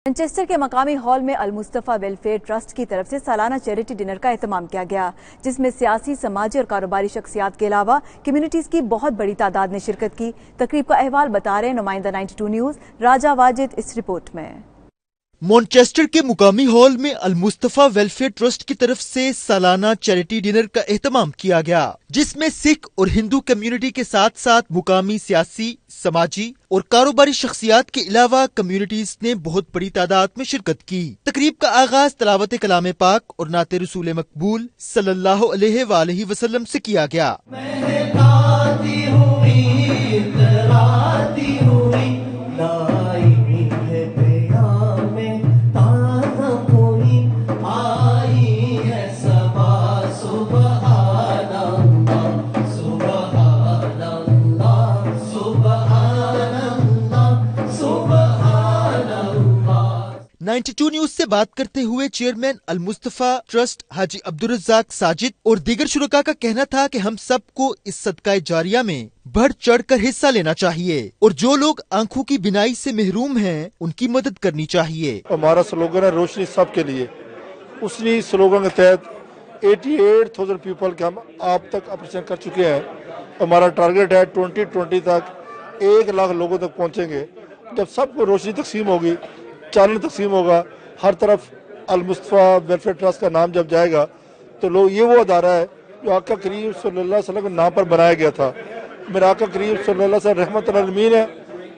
Manchester के मकामी hall में अल-मुस्तफा वेलफेयर ट्रस्ट की तरफ से सालाना चैरिटी डिनर का एहतमाम किया गया, जिसमें सियासी, समाजी और कारोबारी शख्सियात के अलावा कम्युनिटीज की बहुत बड़ी तादाद ने शिरकत की। तकरीब का अहवाल बता रहे नुमाइंदा 92 न्यूज राजा वाजिद इस रिपोर्ट में। मैनचेस्टर के मुकामी हॉल में अल-मुस्तफा वेलफेयर ट्रस्ट की तरफ से सालाना चैरिटी डिनर का एहतमाम किया गया, जिसमें सिख और हिंदू कम्युनिटी के साथ साथ मुकामी सियासी, समाजी और कारोबारी शख्सियात के अलावा कम्युनिटीज ने बहुत बड़ी तादाद में शिरकत की। तकरीब का आगाज तलावत कलाम पाक और नाते रसूल मकबूल सल्लल्लाहु अलैहि वसल्लम से किया गया। नाइन्टी टू न्यूज से बात करते हुए चेयरमैन अल-मुस्तफा ट्रस्ट हाजी अब्दुल रज़ाक साजिद और दीगर शुरका का कहना था कि हम सबको इस सदकाए जारिया में बढ़ चढ़ कर हिस्सा लेना चाहिए और जो लोग आंखों की बिनाई से महरूम हैं उनकी मदद करनी चाहिए। हमारा स्लोगन है रोशनी सबके लिए। उसी स्लोगन के तहत 88,000 पीपल के हम आप तक ऑपरेशन कर चुके हैं। हमारा टारगेट है 2020 तक 1 लाख लोगों तक पहुँचेंगे। जब सबको रोशनी तकसीम होगी, चानन तकसीम होगा, हर तरफ अल-मुस्तफा वेलफेयर ट्रस्ट का नाम जब जाएगा तो लोग ये वो अदारा है जो आका करीम सल्लल्लाहु अलैहि वसल्लम के नाम पर बनाया गया था। मेरा आका करीम सल्लल्लाहु अलैहि वसल्लम रहमत अल आलमीन है।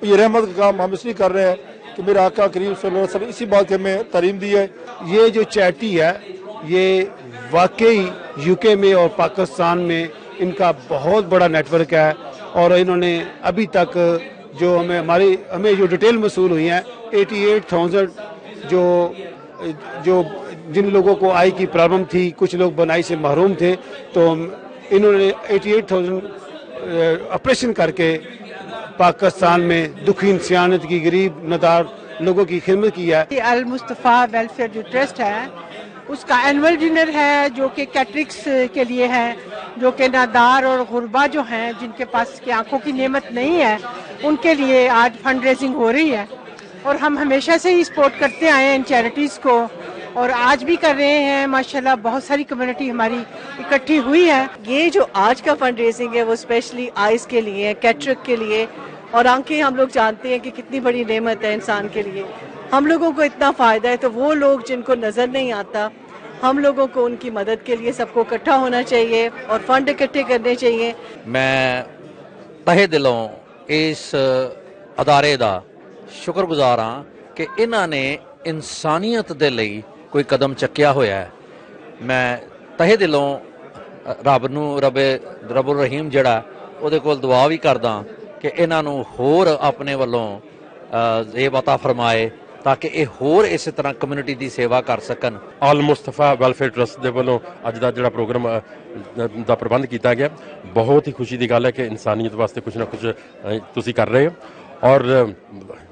ये रहमत का काम हम इसलिए कर रहे हैं कि मेरा आका करीम सल्लल्लाहु अलैहि वसल्लम इसी बात की हमें तालीम दी है। ये जो चैरिटी है ये वाकई यूके में और पाकिस्तान में इनका बहुत बड़ा नेटवर्क है और इन्होंने अभी तक जो हमें जो डिटेल मसूल हुई हैं 88,000 जो जिन लोगों को आई की प्रॉब्लम थी, कुछ लोग बनाई से महरूम थे, तो इन्होंने 88,000 ऑपरेशन करके पाकिस्तान में दुखी सियानत की गरीब नदार लोगों की खिदमत की है। अल-मुस्तफा वेलफेयर जो ट्रस्ट है उसका एनुअल डिनर है जो कि कैटरिक्स के लिए है, जो कि नादार और गुरबा जो हैं जिनके पास की आंखों की नेमत नहीं है उनके लिए आज फंड रेजिंग हो रही है और हम हमेशा से ही सपोर्ट करते आए हैं इन चैरिटीज़ को और आज भी कर रहे हैं। माशाल्लाह बहुत सारी कम्युनिटी हमारी इकट्ठी हुई है। ये जो आज का फंड रेजिंग है वो स्पेशली आइज़ के लिए, कैटरेक्ट के लिए, और आंखें हम लोग जानते हैं कि कितनी बड़ी नेमत है इंसान के लिए। हम लोगों को इतना फ़ायदा है तो वो लोग जिनको नज़र नहीं आता, हम लोगों को उनकी मदद के लिए सबको इकट्ठा होना चाहिए और फंड इकट्ठे करने चाहिए। मैं तहे दिलों इस अदारे दा शुक्रगुजार हाँ कि इन्हां ने इंसानियत दे लई कोई कदम चक्या होया है। मैं तहे दिलों रब्बुल रहीम जड़ा उहदे कोल दुआ भी करदा कि इन्हां नूं होर अपने वल्लों ज़ेब अता फरमाए ताकि ये होर इस तरह कम्युनिटी की सेवा कर सकन। अल-मुस्तफा वेलफेयर ट्रस्ट के वालों अज का जो प्रोग्राम का प्रबंध किया गया, बहुत ही खुशी की गल है कि इंसानियत वास्ते कुछ ना कुछ तुसी कर रहे हो और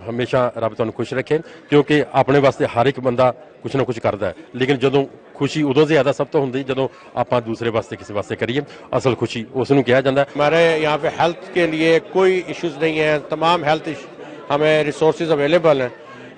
हमेशा रब तुहानू खुश रखे, क्योंकि अपने वास्ते हर एक बंदा कुछ ना कुछ करता है, लेकिन जदों खुशी उदों से ज़्यादा सब तो होंगी जदों आप दूसरे वास्ते किसी वास्ते करिए, असल खुशी उसनू कहा जाता है। हमारे यहाँ पे हेल्थ के लिए कोई इश्यूज नहीं है, तमाम हेल्थ हमें रिसोर्सेज अवेलेबल हैं।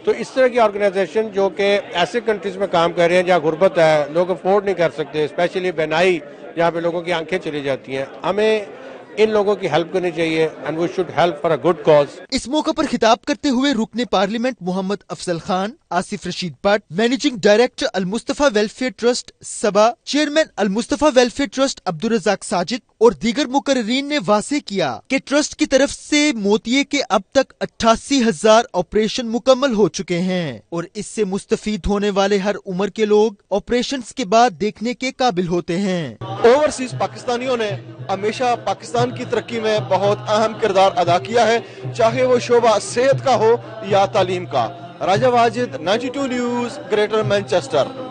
तो इस तरह की ऑर्गेनाइजेशन जो कि ऐसे कंट्रीज में काम कर रहे हैं जहाँ गुर्बत है, लोग अफोर्ड नहीं कर सकते, स्पेशली बेनाई जहाँ पे लोगों की आंखें चली जाती हैं, हमें इन लोगों की हेल्प करनी चाहिए and we should help for a good cause. इस मौके पर खिताब करते हुए रुकने parliament Mohammad Afzal Khan, Asif Rashid Bhatt, managing director Al Mustafa welfare trust सबा, chairman Al Mustafa welfare trust Abdul Razzaq Sajid और दीगर मुकर्रीन ने वाज़ेह किया कि ट्रस्ट की तरफ से मोतिये के अब तक 88,000 ऑपरेशन मुकम्मल हो चुके हैं और इससे मुस्तफीद होने वाले हर उम्र के लोग ऑपरेशन के बाद देखने के काबिल होते हैं। ओवरसीज पाकिस्तानियों ने हमेशा पाकिस्तान की तरक्की में बहुत अहम किरदार अदा किया है, चाहे वो शोबा सेहत का हो या तालीम का। राजा वाजिद 92 न्यूज, ग्रेटर मैनचेस्टर।